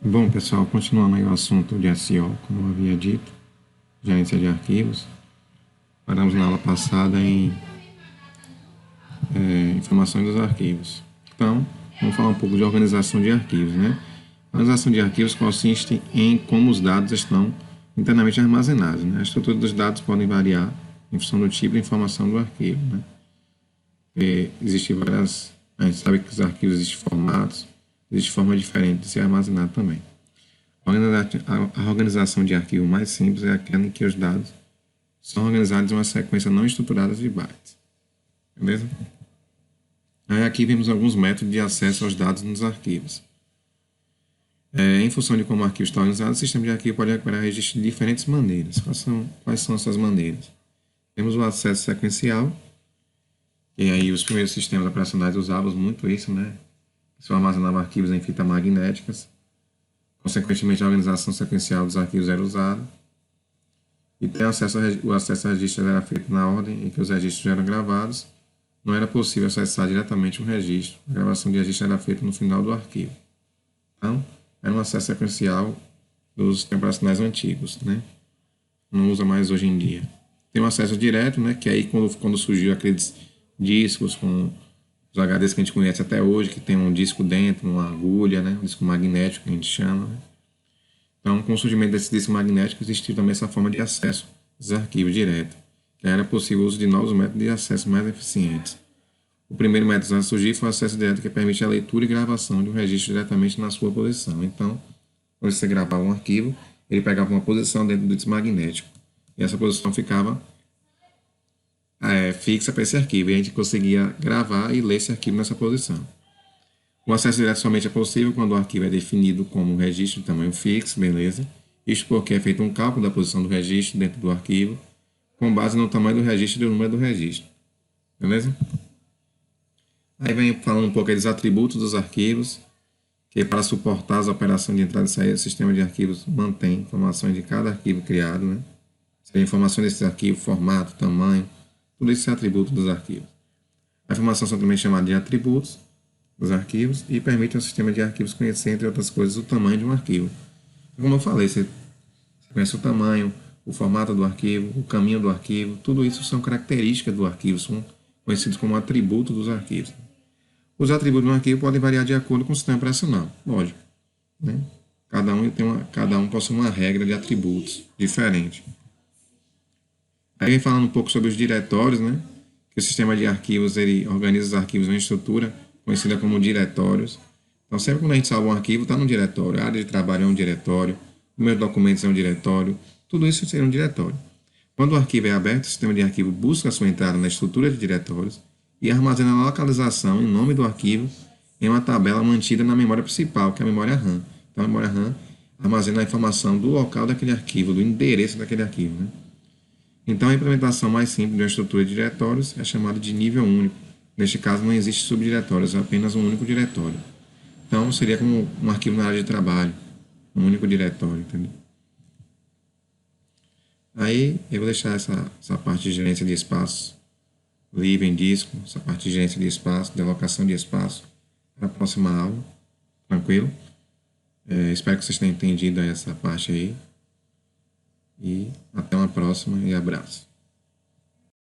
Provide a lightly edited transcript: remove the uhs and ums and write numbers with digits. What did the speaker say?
Bom, pessoal, continuando aí o assunto de SEO, como eu havia dito, gerência de arquivos, paramos na aula passada em informações dos arquivos. Então, vamos falar um pouco de organização de arquivos, né? A organização de arquivos consiste em como os dados estão internamente armazenados, né? A estrutura dos dados pode variar em função do tipo de informação do arquivo, né? Existem várias... A gente sabe que os arquivos existem formatos, existem formas diferentes de ser armazenado também. A organização de arquivo mais simples é aquela em que os dados são organizados em uma sequência não estruturada de bytes. Beleza? Aí aqui vemos alguns métodos de acesso aos dados nos arquivos. Em função de como o arquivo está organizado, o sistema de arquivo pode recuperar registros de diferentes maneiras. Quais são essas maneiras? Temos o acesso sequencial, e aí os primeiros sistemas operacionais usavam muito isso, né? Se armazenavam arquivos em fitas magnéticas. Consequentemente, a organização sequencial dos arquivos era usada. E o acesso a registros era feito na ordem em que os registros eram gravados. Não era possível acessar diretamente um registro. A gravação de registro era feita no final do arquivo. Então, era um acesso sequencial dos sistemas operacionais antigos, né? Não usa mais hoje em dia. Tem um acesso direto, né? Que aí quando surgiu aqueles discos com os HDs que a gente conhece até hoje, que tem um disco dentro, uma agulha, né? Um disco magnético que a gente chama, né? Então, com o surgimento desse disco magnético, existiu também essa forma de acesso dos arquivos direto, que era possível o uso de novos métodos de acesso mais eficientes. O primeiro método a surgir foi o acesso direto, que permite a leitura e gravação de um registro diretamente na sua posição. Então, quando você gravava um arquivo, ele pegava uma posição dentro do disco magnético, e essa posição ficava fixa para esse arquivo, e a gente conseguia gravar e ler esse arquivo nessa posição. O acesso direto somente é possível quando o arquivo é definido como um registro de tamanho fixo, beleza? Isto porque é feito um cálculo da posição do registro dentro do arquivo, com base no tamanho do registro e no número do registro, beleza? Aí vem falando um pouco aí dos atributos dos arquivos, que para suportar as operações de entrada e saída, o sistema de arquivos mantém informações de cada arquivo criado, né? Seria informações desses arquivos, formato, tamanho, tudo isso é atributo dos arquivos. A informação são também chamadas de atributos dos arquivos e permite ao sistema de arquivos conhecer, entre outras coisas, o tamanho de um arquivo. Como eu falei, você conhece o tamanho, o formato do arquivo, o caminho do arquivo, tudo isso são características do arquivo, são conhecidos como atributos dos arquivos. Os atributos de um arquivo podem variar de acordo com o sistema operacional, lógico, né? Cada um possui uma regra de atributos diferente. Aí vem falando um pouco sobre os diretórios, né? Que o sistema de arquivos ele organiza os arquivos em uma estrutura conhecida como diretórios. Então, sempre quando a gente salva um arquivo, está no diretório. A área de trabalho é um diretório, o número de documentos é um diretório, tudo isso seria um diretório. Quando o arquivo é aberto, o sistema de arquivo busca a sua entrada na estrutura de diretórios e armazena a localização e nome do arquivo em uma tabela mantida na memória principal, que é a memória RAM. Então, a memória RAM armazena a informação do local daquele arquivo, do endereço daquele arquivo, né? Então, a implementação mais simples de uma estrutura de diretórios é chamada de nível único. Neste caso, não existe subdiretórios, é apenas um único diretório. Então, seria como um arquivo na área de trabalho, um único diretório, entendeu? Aí, eu vou deixar essa parte de gerência de espaço livre em disco, essa parte de gerência de espaço, de alocação de espaço, para a próxima aula, tranquilo? Espero que vocês tenham entendido essa parte aí. E até uma próxima e abraço.